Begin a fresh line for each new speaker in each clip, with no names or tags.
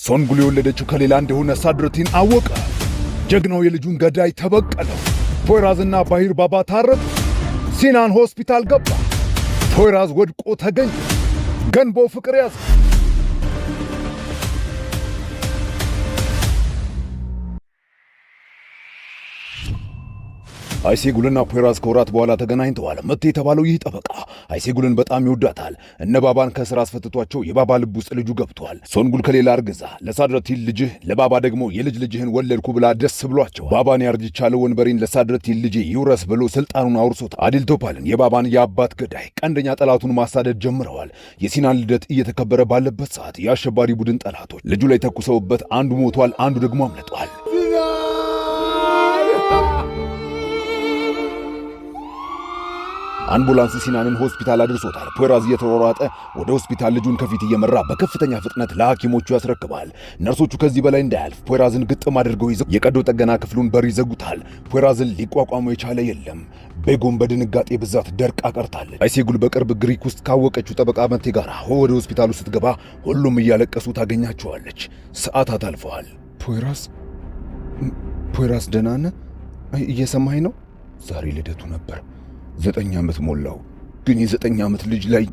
ሶንጉል የወለደችው ከሌላ እንደሆነ ሳድረቲን አወቀ። ጀግናው የልጁን ገዳይ ተበቀለው። ፖይራዝና ባሂር ባባ ታረቁ። ሲናን ሆስፒታል ገባ። ፖይራዝ ወድቆ ተገኘ። ገንቦ ፍቅር ያዘ። አይሴጉልና ፖይራዝ ከወራት በኋላ ተገናኝተዋል። መቴ የተባለው ይህ ጠበቃ አይሴጉልን በጣም ይወዳታል። እነ ባባን ከስራ አስፈትቷቸው የባባ ልብ ውስጥ ልጁ ገብቷል። ሶንጉል ከሌላ አርግዛ ለሳድረቲን ልጅህ፣ ለባባ ደግሞ የልጅ ልጅህን ወለድኩ ብላ ደስ ብሏቸው ባባን ያርጅ ቻለው ወንበሬን ለሳድረቲን ልጄ ይውረስ ብሎ ስልጣኑን አውርሶታል። አዲል ቶፓልን የባባን የአባት ገዳይ ቀንደኛ ጠላቱን ማሳደድ ጀምረዋል። የሲናን ልደት እየተከበረ ባለበት ሰዓት የአሸባሪ ቡድን ጠላቶች ልጁ ላይ ተኩሰውበት አንዱ ሞቷል፣ አንዱ ደግሞ አምልጧል። አምቡላንስ ሲናንን ሆስፒታል አድርሶታል። ፖይራዝ እየተሯሯጠ ወደ ሆስፒታል ልጁን ከፊት እየመራ በከፍተኛ ፍጥነት ለሐኪሞቹ ያስረክባል። ነርሶቹ ከዚህ በላይ እንዳያልፍ ፖይራዝን ግጥም አድርገው ይዘው የቀዶ ጥገና ክፍሉን በር ይዘጉታል። ፖይራዝን ሊቋቋመው የቻለ የለም። ቤጎም በድንጋጤ ብዛት ደርቃ ቀርታለች። አይሴጉል በቅርብ ግሪክ ውስጥ ካወቀችው ጠበቃ መቴ ጋር ወደ ሆስፒታሉ ስትገባ ሁሉም እያለቀሱ ታገኛቸዋለች። ሰዓታት አልፈዋል። ፖይራዝ ደህና ነህ? እየሰማኸኝ ነው? ዛሬ ልደቱ ነበር። 9 ዓመት ሞላው። ግን የ9 ዓመት ልጅ ላይ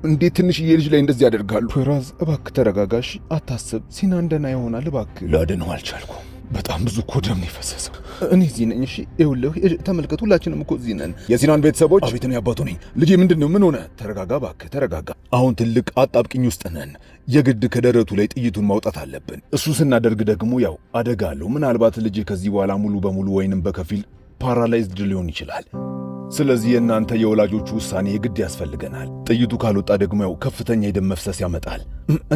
እንዴት ትንሽዬ ልጅ ላይ እንደዚህ ያደርጋሉ? ፖይራዝ እባክህ ተረጋጋሽ፣ አታስብ። ሲናን ደህና ይሆናል። እባክህ። ላድነው አልቻልኩም። በጣም ብዙ እኮ ደም ነው የፈሰሰው። እኔ እዚህ ነኝ። እሺ ይኸውልህ፣ ተመልከቱ፣ ሁላችንም እኮ እዚህ ነን። የሲናን ቤተሰቦች። አቤት፣ እኔ አባቱ ነኝ። ልጄ ምንድን ነው? ምን ሆነ? ተረጋጋ እባክህ፣ ተረጋጋ። አሁን ትልቅ አጣብቅኝ ውስጥ ነን። የግድ ከደረቱ ላይ ጥይቱን ማውጣት አለብን። እሱ ስናደርግ ደግሞ ያው አደጋ አለው። ምናልባት ልጄ ከዚህ በኋላ ሙሉ በሙሉ ወይንም በከፊል ፓራላይዝድ ሊሆን ይችላል። ስለዚህ የእናንተ የወላጆቹ ውሳኔ የግድ ያስፈልገናል። ጥይቱ ካልወጣ ደግሞ ያው ከፍተኛ የደም መፍሰስ ያመጣል።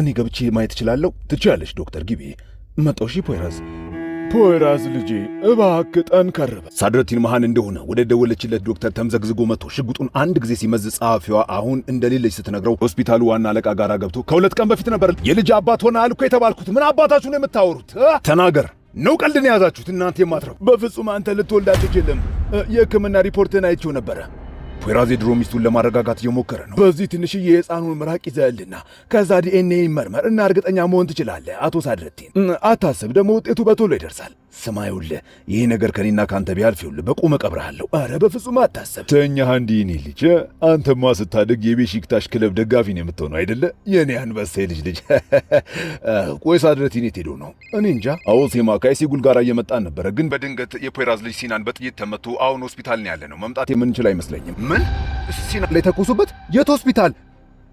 እኔ ገብቼ ማየት እችላለሁ? ትችያለሽ ዶክተር፣ ግቢ። መጣሁ። እሺ ፖይራዝ ልጄ እባክህ ጠንከር በል። ሳድረቲን መሃን እንደሆነ ወደ ደወለችለት ዶክተር ተምዘግዝጎ መጥቶ ሽጉጡን አንድ ጊዜ ሲመዝ ጸሐፊዋ አሁን እንደሌለች ስትነግረው ሆስፒታሉ ዋና አለቃ ጋር ገብቶ ከ2 ቀን በፊት ነበር የልጅ አባት ሆነ አልኩ የተባልኩት። ምን አባታችሁ ነው የምታወሩት? ተናገር ነው ቀልድን የያዛችሁት እናንተ የማትረቡ። በፍጹም አንተ ልትወልድ አትችልም። የሕክምና ሪፖርትን አይቼው ነበረ። ፖይራዝ የድሮ ሚስቱን ለማረጋጋት እየሞከረ ነው። በዚህ ትንሽዬ የሕፃኑን ምራቅ ይዘህልና ከዛ ዲኤንኤ ይመርመር እና እርግጠኛ መሆን ትችላለህ። አቶ ሳድረቲን አታስብ፣ ደግሞ ውጤቱ በቶሎ ይደርሳል። ስማ ይኸውልህ፣ ይሄ ነገር ከኔና ካንተ ቢያልፍ ይኸውልህ በቁም እቀብርሃለሁ። ኧረ በፍጹም አታስብ። ተኛ አንዲ እኔ ልጅ፣ አንተማ ስታድግ የቤሺክታሽ ክለብ ደጋፊ ነው የምትሆነው አይደለ? የኔ አንበሳ ልጅ። ቆይ ሳድረቲን የት ሄዶ ነው? እኔ እንጃ። አዎ ሴማ ከአይሴጉል ጋር እየመጣን ነበረ፣ ግን በድንገት የፖይራዝ ልጅ ሲናን በጥይት ተመቶ አሁን ሆስፒታል ነው ያለ ነው። መምጣት የምንችል አይመስለኝም። ምን? ሲናን ላይ ተኮሱበት? የት ሆስፒታል?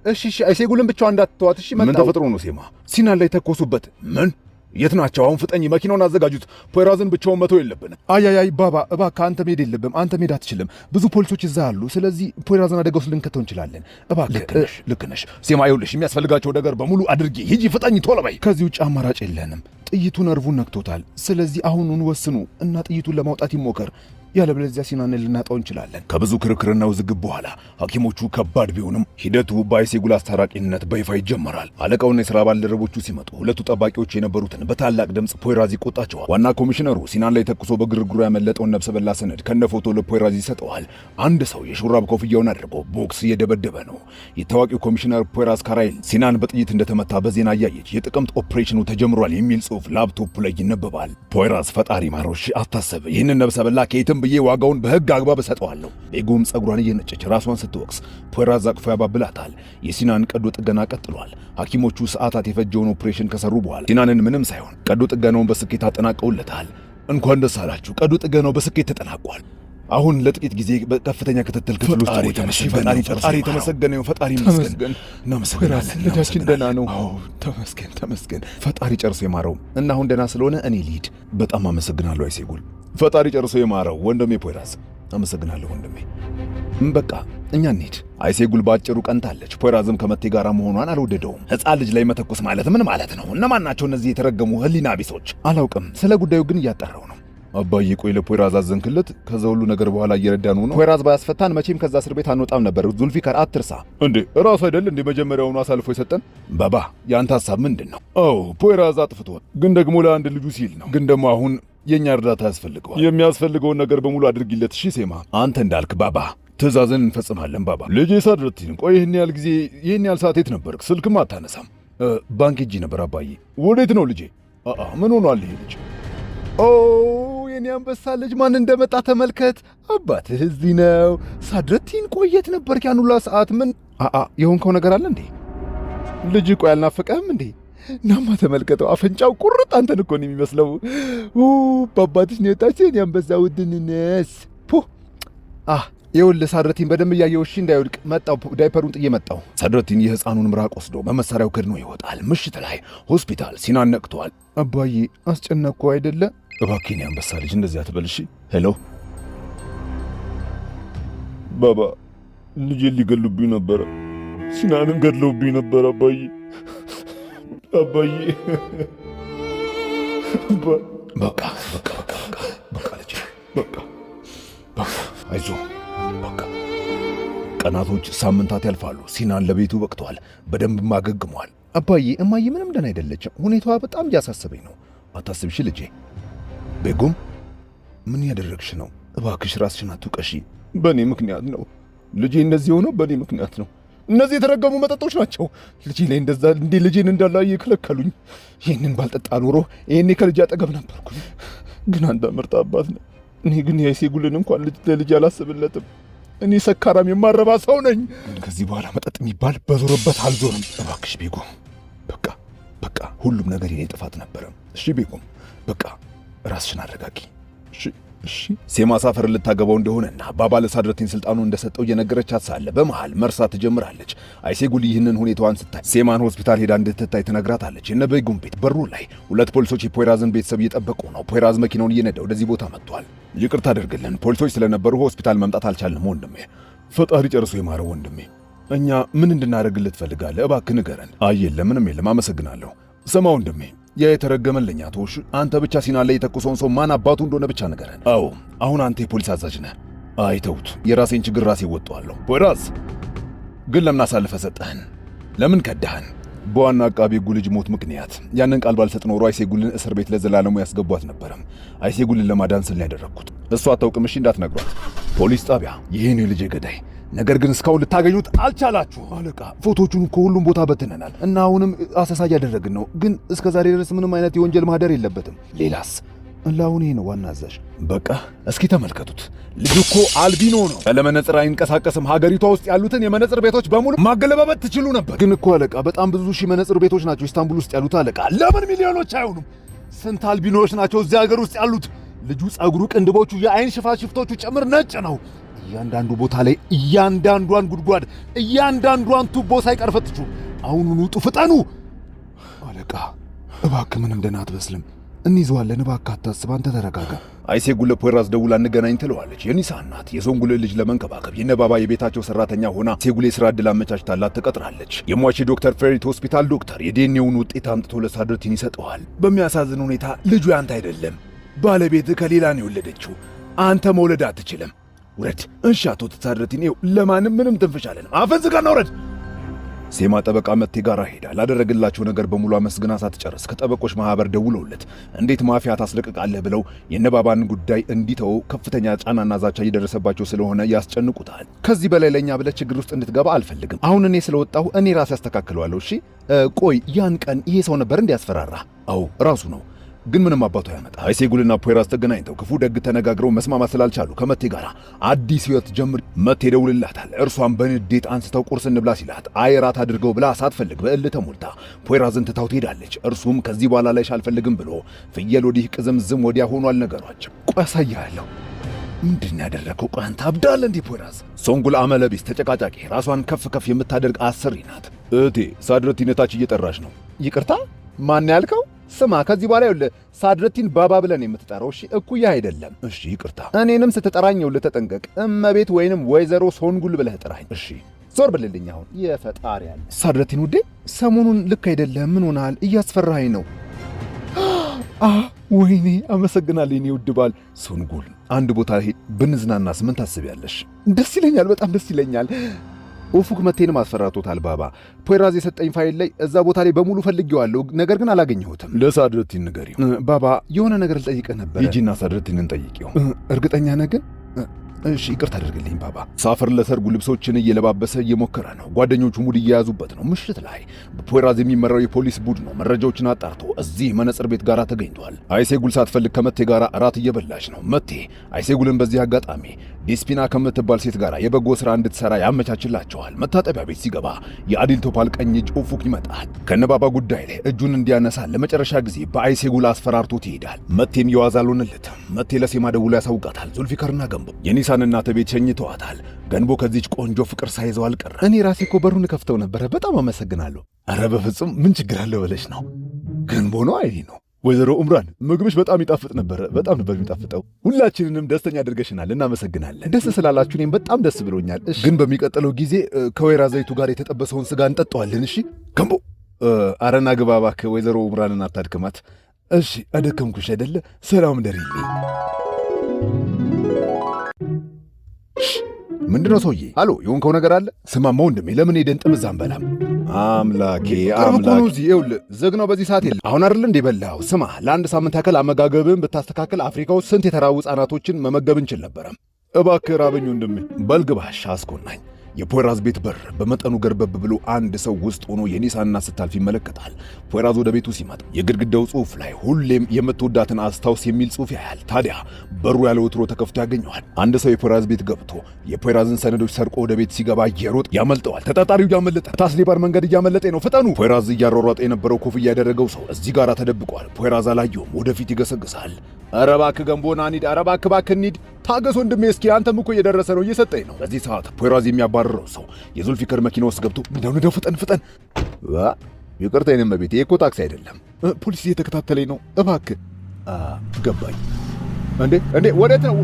እሺ አይሴጉልን ብቻዋን እንዳትተዋት እሺ። ምን ተፈጥሮ ነው ሴማ? ሲናን ላይ ተኮሱበት? ምን? የት ናቸው? አሁን ፍጠኝ፣ መኪናውን አዘጋጁት። ፖይራዝን ብቻውን መተው የለብንም። አይ ባባ እባክህ አንተ መሄድ የለብም። አንተ መሄድ አትችልም። ብዙ ፖሊሶች እዛ አሉ። ስለዚህ ፖይራዝን አደጋ ውስጥ ልንከተው እንችላለን። እባክህ። ልክ ነሽ ሴማ። ይኸውልሽ የሚያስፈልጋቸው ነገር በሙሉ አድርጌ ሂጂ፣ ፍጠኝ፣ ቶሎ በይ። ከዚህ ውጭ አማራጭ የለንም። ጥይቱ ነርቡን ነክቶታል። ስለዚህ አሁኑን ወስኑ እና ጥይቱን ለማውጣት ይሞከር። ያለበለዚያ ሲናንን ልናጣው እንችላለን። ከብዙ ክርክርና ውዝግብ በኋላ ሐኪሞቹ ከባድ ቢሆንም ሂደቱ በአይሴጉል አስታራቂነት በይፋ ይጀመራል። አለቃውና የሥራ ባልደረቦቹ ሲመጡ ሁለቱ ጠባቂዎች የነበሩትን በታላቅ ድምፅ ፖይራዝ ይቆጣቸዋል። ዋና ኮሚሽነሩ ሲናን ላይ ተኩሶ በግርግሩ ያመለጠውን ነፍሰ በላ ሰነድ ከነፎቶ ለፖይራዝ ይሰጠዋል። አንድ ሰው የሹራብ ኮፍያውን አድርጎ ቦክስ እየደበደበ ነው። የታዋቂው ኮሚሽነር ፖይራዝ ካራይል ሲናን በጥይት እንደተመታ በዜና እያየች የጥቅምት ኦፕሬሽኑ ተጀምሯል የሚል ጽሑፍ ላፕቶፕ ላይ ይነበባል። ፖይራዝ ፈጣሪ ማሮሽ አታሰብ፣ ይህንን ነፍሰ በላ ከየትም ብዬ ዋጋውን በሕግ አግባብ እሰጠዋለሁ። ቤጎም ጸጉሯን እየነጨች ራሷን ስትወቅስ ፖይራዝ አቅፎ ያባብላታል። የሲናን ቀዶ ጥገና ቀጥሏል። ሐኪሞቹ ሰዓታት የፈጀውን ኦፕሬሽን ከሰሩ በኋላ ሲናንን ምንም ሳይሆን ቀዶ ጥገናውን በስኬት አጠናቀውለታል። እንኳን ደስ አላችሁ፣ ቀዶ ጥገናው በስኬት ተጠናቋል። አሁን ለጥቂት ጊዜ በከፍተኛ ክትትል ክፍል ውስጥ ፈጣሪ የተመሰገነ ነው። ፈጣሪ ይመስገን። እናመሰግናለን። ልጃችን ደህና ነው። አዎ ተመስገን። ፈጣሪ ጨርሶ የማረው እና አሁን ደህና ስለሆነ እኔ ልሂድ። በጣም አመሰግናለሁ አይሴጉል። ፈጣሪ ጨርሶ የማረው ወንድሜ ፖይራዝ። አመሰግናለሁ ወንድሜ። በቃ እኛ እንሂድ። አይሴጉል ባጭሩ ቀንታለች። ፖይራዝም ከመቴ ጋር መሆኗን አልወደደውም። ሕፃን ልጅ ላይ መተኮስ ማለት ምን ማለት ነው? እነማን ናቸው እነዚህ የተረገሙ ህሊና ቢሶች? አላውቅም። ስለ ጉዳዩ ግን እያጠራው ነው። አባዬ ቆይ ለፖይራዝ አዘንክለት? ከዛ ሁሉ ነገር በኋላ እየረዳን ነው። ፖይራዝ ባያስፈታን መቼም ከዛ እስር ቤት አንወጣም ነበር። ዙልፊካር አትርሳ እንዴ! ራሱ አይደል እንዴ መጀመሪያውኑ አሳልፎ የሰጠን? ባባ ያንተ ሐሳብ ምንድን ነው? አዎ ፖይራዝ አጥፍቷል፣ ግን ደግሞ ለአንድ ልጁ ሲል ነው። ግን ደግሞ አሁን የኛ እርዳታ ያስፈልገዋል። የሚያስፈልገውን ነገር በሙሉ አድርጊለት። እሺ ሴማ፣ አንተ እንዳልክ ባባ። ትእዛዝን እንፈጽማለን ባባ። ልጄ ሳድረቲን ቆይ ይህን ያህል ጊዜ ይህን ያህል ሰዓት የት ነበርክ? ስልክም አታነሳም። ባንክ ሄጄ ነበር አባዬ። ወዴት ነው ልጄ? ምን ሆኗል ይሄ ልጅ? ኦ የኔ አንበሳ ልጅ ማን እንደመጣ ተመልከት። አባትህ እዚህ ነው። ሳድረቲን ቆየት ነበር ያን ሁላ ሰዓት። ምን የሆንከው ነገር አለ እንዴ? ልጅ ቆይ አልናፈቀህም እንዴ? ናማ ተመልከተው፣ አፈንጫው ቁርጥ አንተን እኮ ነው የሚመስለው። በአባትሽ ነው የወጣችው የኔ አንበሳ ውድንነስ። ይኸውልህ ሳድረቲን በደንብ እያየው እሺ እንዳይወድቅ። መጣው ዳይፐሩን ጥዬ መጣው። ሳድረቲን የሕፃኑን ምራቅ ወስዶ በመሳሪያው ከድኖ ይወጣል። ምሽት ላይ ሆስፒታል ሲናን ነቅቷል። አባዬ አስጨነቅኩ አይደለ? እባክህ የኔ አንበሳ ልጅ እንደዚህ አትበልሽ። ሄሎ
ባባ፣ ልጄን ሊገሉብኝ ነበረ። ሲናንን ገድለውብኝ ነበር አባዬ። አባዬ
በቃ ልጄ በቃ አይዞህ በቃ። ቀናቶች፣ ሳምንታት ያልፋሉ። ሲናን ለቤቱ በቅቷል። በደንብ ማገግሟል። አባዬ እማዬ ምንም ደህና አይደለችም። ሁኔታዋ በጣም እያሳሰበኝ ነው። አታስብሽ ልጄ። ቤጎም ምን ያደረግሽ ነው? እባክሽ ራስሽን አትውቀሺ።
በእኔ ምክንያት ነው ልጄ እንደዚህ ሆነው፣ በእኔ ምክንያት ነው። እነዚህ የተረገሙ መጠጦች ናቸው ልጄ ላይ እንደዛ እንዴ ልጄን እንዳላየ የከለከሉኝ። ይህንን ባልጠጣ ኖሮ ይሄኔ ከልጄ አጠገብ ነበርኩኝ። ግን አንተ ምርጥ አባት ነህ። እኔ ግን የአይሴጉልን እንኳን ለልጄ አላስብለትም። እኔ ሰካራም የማረባ ሰው ነኝ።
ከዚህ በኋላ መጠጥ የሚባል በዞረበት አልዞርም። እባክሽ ቤጎም በቃ ሁሉም ነገር የኔ ጥፋት ነበረ። እሺ ቤጎም በቃ ራስሽን አረጋጊ። እሺ ሴማ ሳፈር ልታገባው እንደሆነና ባባ ለሳድረቲን ስልጣኑን እንደሰጠው እየነገረቻት ሳለ በመሃል መርሳት ትጀምራለች። አይሴጉል ይህንን ሁኔታዋን ስታይ ሴማን ሆስፒታል ሄዳ እንድትታይ ትነግራታለች። የነ ቤጎም ቤት በሩ ላይ ሁለት ፖሊሶች የፖይራዝን ቤተሰብ እየጠበቁ ነው። ፖይራዝ መኪናውን እየነዳ ወደዚህ ቦታ መጥቷል። ይቅርታ አድርግልን፣ ፖሊሶች ስለነበሩ ሆስፒታል መምጣት አልቻልንም ወንድሜ።
ፈጣሪ ጨርሶ የማረው ወንድሜ።
እኛ ምን እንድናደርግልህ ትፈልጋለህ? እባክህ ንገረን።
የለም ምንም የለም፣ አመሰግናለሁ።
ስማ ወንድሜ፣ ያ የተረገመልኝ አቶሽ አንተ ብቻ ሲናን ላይ የተኮሰውን ሰው ማን አባቱ እንደሆነ ብቻ ንገረን። አዎ አሁን አንተ የፖሊስ አዛዥ ነህ። አይተውት የራሴን ችግር ራሴ እወጣዋለሁ። ፖይራዝ ግን ለምን አሳልፈህ ሰጠህን? ለምን ከዳህን? በዋና አቃቤ ሕጉ ልጅ ሞት ምክንያት ያንን ቃል ባልሰጥ ኖሮ አይሴጉልን እስር ቤት ለዘላለሙ ያስገቧት ነበረም። አይሴጉልን ለማዳን ስል ያደረግኩት። እሷ አታውቅም። እሺ እንዳትነግሯት። ፖሊስ ጣቢያ ይሄ ነው የልጄ ገዳይ። ነገር ግን እስካሁን ልታገኙት አልቻላችሁ። አለቃ ፎቶቹን ከሁሉም ቦታ በትነናል እና አሁንም አሰሳ እያደረግን ነው። ግን እስከ ዛሬ ድረስ ምንም አይነት የወንጀል ማህደር የለበትም። ሌላስ? ለአሁን ይሄ ነው ዋና አዛዥ። በቃ እስኪ ተመልከቱት። ልጁ እኮ አልቢኖ ነው። ያለመነጽር አይንቀሳቀስም። ሀገሪቷ ውስጥ ያሉትን የመነጽር ቤቶች በሙሉ ማገለባበት ትችሉ ነበር። ግን እኮ አለቃ በጣም ብዙ ሺህ መነጽር ቤቶች ናቸው ኢስታንቡል ውስጥ ያሉት። አለቃ ለምን ሚሊዮኖች አይሆኑም? ስንት አልቢኖዎች ናቸው እዚህ ሀገር ውስጥ ያሉት? ልጁ ጸጉሩ፣ ቅንድቦቹ፣ የአይን ሽፋሽፍቶቹ ጭምር ነጭ ነው። እያንዳንዱ ቦታ ላይ እያንዳንዷን ጉድጓድ፣ እያንዳንዷን ቱቦ ሳይቀር ፈትሹ። አሁኑኑ ውጡ፣ ፍጠኑ። አለቃ እባክህ ምንም ደህና አትመስልም። እንይዘዋለን። እባክህ አታስብ፣ አንተ ተረጋጋ። አይሴጉል ለፖይራዝ ደውላ እንገናኝ ትለዋለች። የኒሳ እናት የሶንጉል ልጅ ለመንከባከብ የነባባ የቤታቸው ሰራተኛ ሆና ሴጉል የሥራ ዕድል አመቻችታላት ትቀጥራለች። የሟች ዶክተር ፌሪት ሆስፒታል ዶክተር የዲኤንኤውን ውጤት አምጥቶ ለሳድረቲን ይሰጠዋል። በሚያሳዝን ሁኔታ ልጁ ያንተ አይደለም። ባለቤትህ ከሌላ ነው የወለደችው። አንተ መውለድ አትችልም። ውረድ። እሺ አቶ ሳድረቲን፣ ይኸው ለማንም ምንም ትንፍሻለን። አፈን ዝጋና ውረድ። ሴማ ጠበቃ መቴ ጋር ሄዳ ላደረግላቸው ነገር በሙሉ አመስግና ሳትጨርስ ከጠበቆች ማህበር ደውለውለት እንዴት ማፊያ ታስለቅቃለህ ብለው የነባባን ጉዳይ እንዲተው ከፍተኛ ጫናና ዛቻ እየደረሰባቸው ስለሆነ ያስጨንቁታል። ከዚህ በላይ ለኛ ብለህ ችግር ውስጥ እንድትገባ አልፈልግም። አሁን እኔ ስለወጣሁ እኔ ራሴ ያስተካክለዋለሁ። እሺ ቆይ ያን ቀን ይሄ ሰው ነበር እንዲያስፈራራ? አዎ ራሱ ነው። ግን ምንም አባቱ ያመጣ። አይሴጉልና ፖይራዝ ተገናኝተው ክፉ ደግ ተነጋግረው መስማማት ስላልቻሉ ከመቴ ጋር አዲስ ህይወት ጀምር። መቴ ደውልላታል። እርሷን በንዴት አንስተው ቁርስ እንብላ ሲላት አይራት አድርገው ብላ ሳትፈልግ በእልህ ተሞልታ ፖይራዝን ትታው ትሄዳለች። እርሱም ከዚህ በኋላ ላይሽ አልፈልግም ብሎ ፍየል ወዲህ ቅዝምዝም ወዲያ ሆኗል ነገሯቸው። ቆይ አሳያለሁ። ምንድን ያደረከው? ቆይ አንተ አብዳል እንዴ ፖይራዝ? ሶንጉል አመለቢስ ተጨቃጫቂ፣ ራሷን ከፍ ከፍ የምታደርግ አሰሪ ናት። እህቴ ሳድረቲን ታች እየጠራች ነው። ይቅርታ ማን ያልከው? ስማ ከዚህ በኋላ ይኸውልህ ሳድረቲን ባባ ብለን የምትጠራው እሺ፣ እኩያ አይደለም። እሺ ይቅርታ። እኔንም ስትጠራኝ ይኸውልህ ተጠንቀቅ። እመቤት ወይንም ወይዘሮ ሶንጉል ብለህ ጥራኝ እሺ። ዞር ብልልኝ አሁን። የፈጣሪ ያለ ሳድረቲን ውዴ፣ ሰሞኑን ልክ አይደለም። ምን ሆናል? እያስፈራኸኝ ነው። ወይኔ አመሰግናለሁ የኔ ውድ ባል። ሶንጉል አንድ ቦታ ሄድ ብንዝናናስ ምን ታስቢያለሽ? ደስ ይለኛል፣ በጣም ደስ ይለኛል። ኡፉክ መቴንም አስፈራቶታል ባባ። ፖይራዝ የሰጠኝ ፋይል ላይ እዛ ቦታ ላይ በሙሉ ፈልጌዋለሁ፣ ነገር ግን አላገኘሁትም።
ለሳድረቲን ንገሪው።
ባባ የሆነ ነገር ልጠይቅህ ነበር።
ሂጂና ሳድረቲንን ጠይቂው።
እርግጠኛ ነህ ግን? እሺ ይቅርታ አድርግልኝ ባባ። ሳፈር ለሰርጉ ልብሶችን እየለባበሰ እየሞከረ ነው። ጓደኞቹ ሙድ እየያዙበት ነው። ምሽት ላይ በፖይራዝ የሚመራው የፖሊስ ቡድን ነው መረጃዎችን አጣርቶ እዚህ መነጽር ቤት ጋር ተገኝቷል። አይሴጉል ሳትፈልግ ከመቴ ጋር እራት እየበላች ነው። መቴ አይሴጉልን በዚህ አጋጣሚ ዲስፒና ከምትባል ሴት ጋር የበጎ ስራ እንድትሰራ ያመቻችላቸዋል። መታጠቢያ ቤት ሲገባ የአዲል ቶፓል ቀኝ እጅ ኡፉክ ይመጣል። ከነባባ ጉዳይ ላይ እጁን እንዲያነሳ ለመጨረሻ ጊዜ በአይሴጉል አስፈራርቶት ይሄዳል። መቴም የዋዛ አልሆነለትም። መቴ ለሴማ ደውሎ ያሳውቃታል። ዙልፊከርና ገንቦ የኒሳን እናት ቤት ሸኝተዋታል። ገንቦ ከዚች ቆንጆ ፍቅር ሳይዘው አልቀረ።
እኔ ራሴ እኮ በሩን ከፍተው ነበረ። በጣም አመሰግናለሁ።
ኧረ በፍጹም ምን ችግር አለ ብለሽ ነው?
ገንቦ ነው አይኔ ነው። ወይዘሮ ኡምራን ምግብሽ በጣም ይጣፍጥ ነበረ። በጣም ነበር የሚጣፍጠው። ሁላችንንም ደስተኛ አድርገሽናል። እናመሰግናለን። ደስ ስላላችሁ እኔም በጣም ደስ ብሎኛል። ግን በሚቀጥለው ጊዜ ከወይራ ዘይቱ ጋር የተጠበሰውን ስጋ እንጠጣዋለን። እሺ ገንቦ። አረና ግባ እባክህ። ወይዘሮ ኡምራንን አታድክማት። እሺ አደከምኩሽ አይደለ? ሰላም ደሪልኝ።
ምንድነው ሰውዬ? አሎ የሆንከው ነገር አለ? ስማማ ወንድሜ ለምን ሄደን ጥምዝ አንበላም?
አምላኬ
አምላኬ እዚህ ይኸውልህ ዝግ ነው በዚህ ሰዓት የለም። አሁን አይደል እንዴ በላው? ስማ ለአንድ ሳምንት ያክል አመጋገብን ብታስተካከል አፍሪካ ውስጥ ስንት የተራቡ ሕፃናቶችን መመገብ እንችል ነበረም።
እባክህ ራበኝ ወንድሜ።
በልግባሽ አስኮናኝ። የፖይራዝ ቤት በር በመጠኑ ገርበብ ብሎ አንድ ሰው ውስጥ ሆኖ የኒሳንና ስታልፍ ይመለከታል። ፖይራዝ ወደ ቤቱ ሲመጣ የግድግዳው ጽሑፍ ላይ ሁሌም የምትወዳትን አስታውስ የሚል ጽሑፍ ያያል። ታዲያ በሩ ያለ ወትሮ ተከፍቶ ያገኘዋል። አንድ ሰው የፖይራዝ ቤት ገብቶ የፖይራዝን ሰነዶች ሰርቆ ወደ ቤት ሲገባ እየሮጠ ያመልጠዋል። ተጠርጣሪው እያመለጠ ታስሊባር መንገድ እያመለጠ ነው፣ ፍጠኑ! ፖይራዝ እያሯሯጠ የነበረው ኮፍያ ያደረገው ሰው እዚህ ጋር ተደብቋል። ፖይራዝ አላየውም። ወደፊት ይገሰግሳል። ኧረ እባክህ ገንቦና እንሂድ! ኧረ እባክህ እንሂድ! ታገስ ወንድሜ፣ እስኪ አንተም እኮ እየደረሰ ነው፣ እየሰጠኝ ነው። በዚህ ሰዓት ፖይራዝ የሚያባርረው ሰው የዙልፊከር መኪና ውስጥ ገብቶ እንደው ፍጠን! ይቅርታ የኔም ቤት ይሄ እኮ ታክሲ አይደለም፣
ፖሊስ እየተከታተለኝ ነው። እባክህ
ገባኝ። እንዴ ወዴት ነው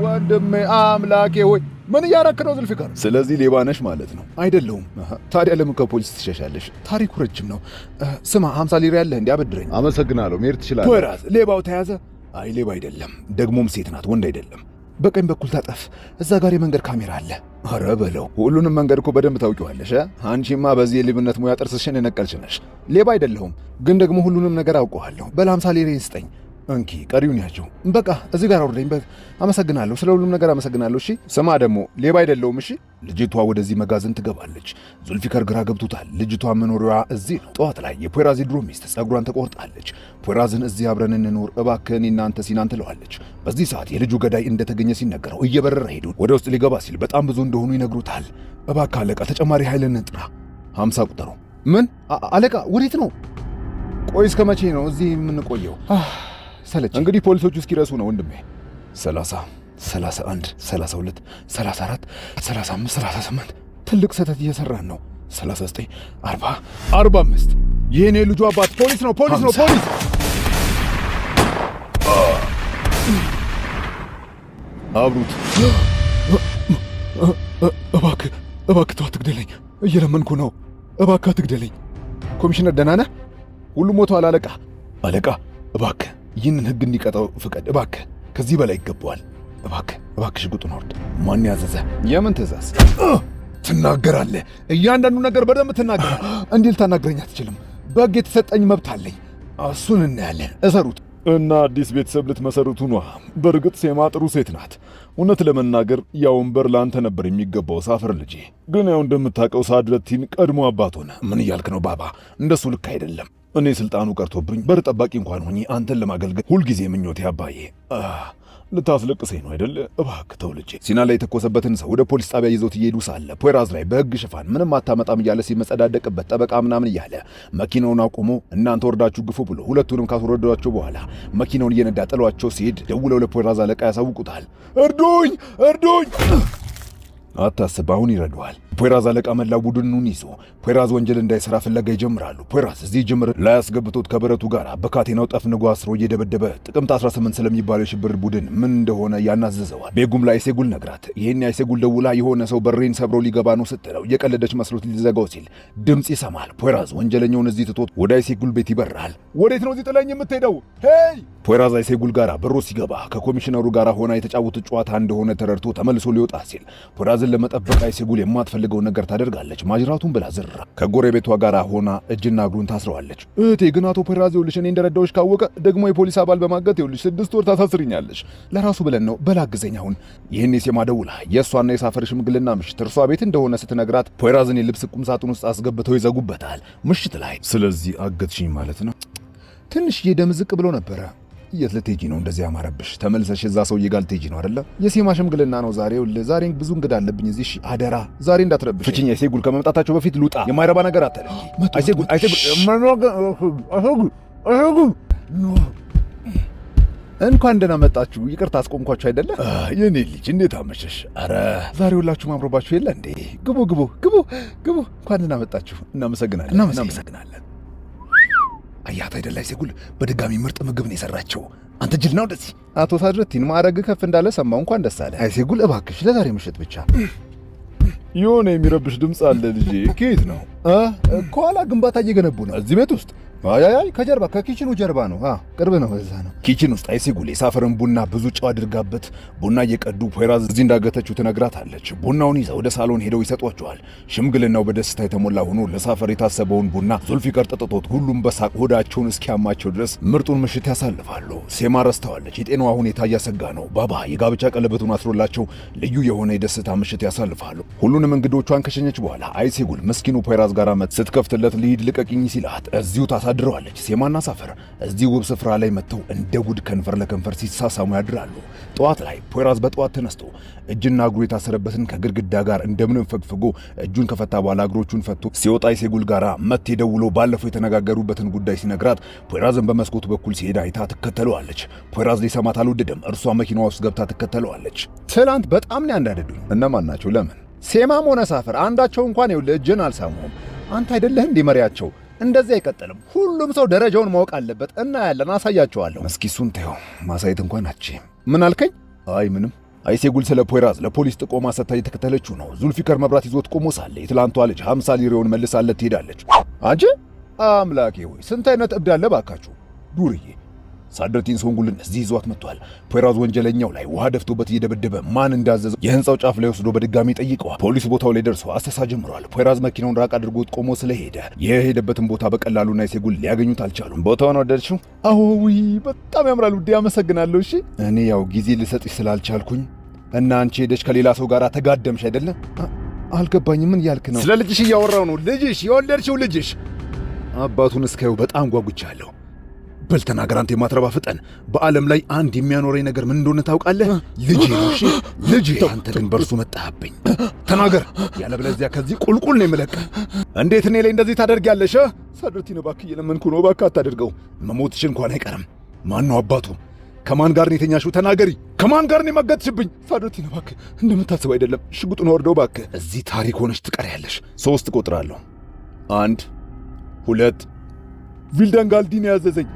ወንድሜ? አምላኬ ሆይ ምን እያረክ ነው ዙልፊከር?
ስለዚህ ሌባ ነሽ ማለት ነው?
አይደለሁም። ታዲያ ለምን ከፖሊስ ትሸሻለሽ? ታሪኩ ረጅም ነው። ስማ 50 ሊራ ያለህ እንዴ? አበድረኝ።
አመሰግናለሁ። መሄድ ትችላለህ።
ፖይራዝ ሌባው ተያዘ። አይ ሌባ አይደለም፣ ደግሞም ሴት ናት፣ ወንድ አይደለም። በቀኝ በኩል ታጠፍ፣ እዛ ጋር የመንገድ ካሜራ አለ። ኧረ በለው፣ ሁሉንም መንገድ እኮ በደንብ ታውቂዋለሽ። አንቺማ በዚህ የሌብነት ሙያ ጥርስሽን የነቀልሽ ነሽ። ሌባ አይደለሁም፣ ግን ደግሞ ሁሉንም ነገር አውቀዋለሁ። በል 50 ሊሬን ስጠኝ። እንኪ ቀሪውን ያቸው። በቃ እዚህ ጋር አውርደኝ። አመሰግናለሁ፣ ስለ ሁሉም ነገር አመሰግናለሁ። እሺ ስማ ደግሞ ሌባ አይደለሁም። እሺ ልጅቷ ወደዚህ መጋዘን ትገባለች። ዙልፊከር ግራ ገብቶታል። ልጅቷ መኖሪያዋ እዚህ ነው። ጠዋት ላይ የፖይራዝ ድሮ ሚስት ጸጉሯን ተቆርጣለች። ፖይራዝን እዚህ አብረን እንኖር እባክህ እኔና አንተ ሲናን ትለዋለች። በዚህ ሰዓት የልጁ ገዳይ እንደተገኘ ሲነገረው እየበረረ ሄዱ። ወደ ውስጥ ሊገባ ሲል በጣም ብዙ እንደሆኑ ይነግሩታል። እባክህ አለቃ ተጨማሪ ኃይልን እንጥራ። 50 ቁጠሩ። ምን አለቃ ወዴት ነው? ቆይ እስከ መቼ ነው እዚህ የምንቆየው? ሰለች። እንግዲህ ፖሊሶቹ እስኪረሱ ነው ወንድሜ። 30 31 32 34 35 38 ትልቅ ስህተት እየሰራን ነው። 39 40 45 የኔ ልጁ አባት ፖሊስ ነው ፖሊስ!
አብሩት። እባክህ ተው አትግደለኝ፣ እየለመንኩ ነው። እባክህ አትግደለኝ።
ኮሚሽነር ደህና ነህ? ሁሉ ሞቷል አለቃ እባክህ ይህንን ሕግ እንዲቀጣው ፍቀድ እባክህ። ከዚህ በላይ ይገባዋል። እባክህ ሽጉጡን አውርድ። ማን ያዘዘ? የምን ትእዛዝ? ትናገራለህ። እያንዳንዱ ነገር በደንብ ትናገራለህ። እንዲህ ልታናግረኝ አትችልም። በሕግ የተሰጠኝ መብት አለኝ። እሱን እናያለን። እሰሩት
እና አዲስ ቤተሰብ ልትመሰርቱ ነው። በእርግጥ ሴማ ጥሩ ሴት ናት። እውነት ለመናገር ያ ወንበር ለአንተ ነበር የሚገባው ሳፍር ልጄ። ግን ያው እንደምታውቀው ሳድረቲን ቀድሞ አባት ሆነ።
ምን እያልክ ነው ባባ? እንደሱ ልክ አይደለም።
እኔ ስልጣኑ ቀርቶብኝ በር ጠባቂ እንኳን ሆኜ አንተን ለማገልገል ሁልጊዜ ምኞቴ አባዬ። ልታስለቅሰኝ ነው አይደል? እባክህ ተው ልጄ።
ሲና ላይ የተኮሰበትን ሰው ወደ ፖሊስ ጣቢያ ይዞት እየሄዱ ሳለ ፖይራዝ ላይ በሕግ ሽፋን ምንም አታመጣም እያለ ሲመጸዳደቅበት ጠበቃ ምናምን እያለ መኪናውን አቁሞ እናንተ ወርዳችሁ ግፉ ብሎ ሁለቱንም ካስወረዷቸው በኋላ መኪናውን እየነዳ ጥሏቸው ሲሄድ ደውለው ለፖይራዝ አለቃ ያሳውቁታል። እርዱኝ! አታስብ፣ አሁን ይረዱሃል። ፖይራዝ አለቃ መላው ቡድኑን ይዞ ፖይራዝ ወንጀል እንዳይሰራ ፍለጋ ይጀምራሉ። ፖይራዝ እዚህ ጅምር ላይ ያስገብቶት ከብረቱ ጋር በካቴናው ጠፍንጎ አስሮ እየደበደበ ጥቅምት 18 ስለሚባለው የሽብር ቡድን ምን እንደሆነ ያናዘዘዋል። ቤጉም ላይ አይሴጉል ነግራት። ይህን አይሴጉል ደውላ የሆነ ሰው በሬን ሰብሮ ሊገባ ነው ስትለው የቀለደች መስሎት ሊዘጋው ሲል ድምፅ ይሰማል። ፖይራዝ ወንጀለኛውን እዚህ ትቶት ወደ አይሴጉል ቤት ይበራል።
ወዴት ነው እዚህ ጥለኝ የምትሄደው? ሄይ!
ፖይራዝ አይሴጉል ጋር በሮ ሲገባ ከኮሚሽነሩ ጋር ሆና የተጫወቱት ጨዋታ እንደሆነ ተረድቶ ተመልሶ ሊወጣ ሲል ፖይራዝን ለመጠበቅ አይሴጉል የማትፈልግ የሚፈልገውን ነገር ታደርጋለች። ማጅራቱን ብላ ዝራ ከጎረቤቷ ጋር ሆና እጅና እግሩን ታስረዋለች። እህቴ ግን አቶ ፖይራዝ ይኸውልሽ እኔ እንደረዳሁሽ ካወቀ ደግሞ የፖሊስ አባል በማገት ይኸውልሽ 6 ወር ታሳስሪኛለሽ። ለራሱ ብለን ነው በላግዘኝ አሁን። ይህን ሴማ ደውላ የእሷና የሳፈር ሽምግልና ምሽት እርሷ ቤት እንደሆነ ስትነግራት ፖይራዝን የልብስ ቁም ሳጥን ውስጥ አስገብተው ይዘጉበታል ምሽት ላይ። ስለዚህ አገትሽኝ ማለት ነው? ትንሽዬ ደም ዝቅ ብሎ ነበረ። የት ልትሄጂ ነው እንደዚህ ያማረብሽ? ተመልሰሽ እዛ ሰውዬ ጋር ልትሄጂ ነው አይደለ? የሴማ ሽምግልና ነው ዛሬ። ዛሬ ብዙ እንግዳ አለብኝ እዚህ። እሺ አደራ ዛሬ እንዳትረብሽ። ፍቺኝ አይሴጉል፣ ከመምጣታቸው በፊት ልውጣ። የማይረባ ነገር አታደርጊ። አይሴጉል እንኳን ደህና መጣችሁ። ይቅርታ አስቆምኳችሁ አይደለ? የኔ ልጅ እንዴት አመሸሽ? አረ ዛሬ ሁላችሁም አምሮባችሁ የለ እንዴ? ግቡ ግቡ ግቡ ግቡ። እንኳን ደህና መጣችሁ። እናመሰግናለን። አያት አይደለ አይሴጉል፣ በድጋሚ ምርጥ ምግብ ነው የሰራቸው። አንተ ጅል ነው እንደዚህ። አቶ ሳድረቲን ማዕረግ ከፍ እንዳለ ሰማው። እንኳን ደስ አለ አይሴጉል። እባክሽ ለዛሬ ምሽት ብቻ። የሆነ የሚረብሽ ድምፅ አለ ልጄ። ከየት ነው? ከኋላ ግንባታ እየገነቡ ነው። እዚህ ቤት ውስጥ? አይ ከጀርባ ከኪችኑ ጀርባ ነው። ቅርብ ነው፣ እዛ ነው። ኪችን ውስጥ አይሴጉል የሳፈርን ቡና ብዙ ጨው አድርጋበት ቡና እየቀዱ ፖይራዝ እዚህ እንዳገተችው ትነግራታለች። ቡናውን ይዘው ወደ ሳሎን ሄደው ይሰጧቸዋል። ሽምግልናው በደስታ የተሞላ ሆኖ ለሳፈር የታሰበውን ቡና ዙልፊቀር ጠጥቶት ሁሉም በሳቅ ሆዳቸውን እስኪያማቸው ድረስ ምርጡን ምሽት ያሳልፋሉ። ሴማ ረስተዋለች። የጤናዋ ሁኔታ እያሰጋ ነው። ባባ የጋብቻ ቀለበቱን አስሮላቸው ልዩ የሆነ የደስታ ምሽት ያሳልፋሉ። ሁሉንም እንግዶቿን ከሸኘች በኋላ አይሴጉል ምስኪኑ ፖይራዝ ጋር ስትከፍትለት ልሂድ ልቀቂኝ ሲላት እዚሁ ታሳድረዋለች። ሴማና ሳፈር እዚህ ውብ ስፍራ ላይ መጥተው እንደ ጉድ ከንፈር ለከንፈር ሲሳሳሙ ያድራሉ። ጠዋት ላይ ፖይራዝ በጠዋት ተነስቶ እጅና እግሩ የታሰረበትን ከግድግዳ ጋር እንደምንም ፈግፍጎ እጁን ከፈታ በኋላ እግሮቹን ፈቶ ሲወጣ አይሴጉል ጋራ መቴ ደውሎ ባለፈው የተነጋገሩበትን ጉዳይ ሲነግራት ፖይራዝን በመስኮቱ በኩል ሲሄድ አይታ ትከተለዋለች። ፖይራዝ ሊሰማት አልወደደም። እርሷ መኪናዋ ውስጥ ገብታ ትከተለዋለች። ትላንት በጣም ነው ያንዳደዱኝ። እነማን ናቸው? ለምን? ሴማም ሆነ ሳፈር አንዳቸው እንኳን ይኸውልህ እጅን አልሳሙም። አንተ አይደለህ እንዴ መሪያቸው? እንደዚህ አይቀጥልም። ሁሉም ሰው ደረጃውን ማወቅ አለበት። እና ያለን አሳያቸዋለሁ። እስኪ እሱን ተይው፣ ማሳየት እንኳን አትችይም። ምን አልከኝ? አይ ምንም። አይሴጉል ስለ ፖይራዝ ለፖሊስ ጥቆማ ሰጥታ እየተከተለችው ነው። ዙልፊቀር መብራት ይዞት ቆሞ ሳለ የትላንቷ ልጅ 50 ሊሬውን መልሳለት ትሄዳለች። አንቺ አምላኬ ሆይ ስንት አይነት እብድ አለ ባካችሁ! ዱርዬ ሳድረቲን ሶንጉልን እዚህ ይዟት መጥቷል። ፖይራዝ ወንጀለኛው ላይ ውሃ ደፍቶበት እየደበደበ ማን እንዳዘዘው የህንፃው ጫፍ ላይ ወስዶ በድጋሚ ጠይቀዋል። ፖሊስ ቦታው ላይ ደርሶ አሰሳ ጀምሯል። ፖይራዝ መኪናውን ራቅ አድርጎት ቆሞ ስለሄደ የሄደበትን ቦታ በቀላሉና አይሴጉል ሊያገኙት አልቻሉም። ቦታውን ወደድሽው? አዎ በጣም ያምራል ውዴ፣ አመሰግናለሁ። እሺ እኔ ያው ጊዜ ልሰጥሽ ስላልቻልኩኝ እና አንቺ ሄደሽ ከሌላ ሰው ጋር ተጋደምሽ አይደለ? አልገባኝም። ምን ያልክ ነው? ስለ ልጅሽ እያወራው ነው። ልጅሽ፣ የወለድሽው ልጅሽ። አባቱን እስካየው በጣም ጓጉቻለሁ። በል ተናገር አንተ የማትረባ ፍጠን። በዓለም ላይ አንድ የሚያኖረኝ ነገር ምን እንደሆነ ታውቃለህ? ልጄ ነው። እሺ ልጄ። አንተ ግን በርሱ መጣህብኝ። ተናገር፣ ያለበለዚያ ከዚህ ቁልቁል ነው የምለቅህ። እንዴት እኔ ላይ እንደዚህ ታደርጊያለሽ? ሳድረቲን እባክህ እየለመንኩ ነው፣ እባክህ አታደርገው። መሞትሽ እንኳን አይቀርም። ማን ነው አባቱ? ከማን ጋር ነው የተኛሽው? ተናገሪ። ከማን ጋር ነው የማገጥሽብኝ? ሳድረቲን እባክህ፣ እንደምታስብ አይደለም። ሽጉጡን ወርደው እባክህ። እዚህ ታሪክ ሆነሽ ትቀሪያለሽ። 3 እቆጥራለሁ። 1 2 ቪልዳንጋልዲን ያዘዘኝ።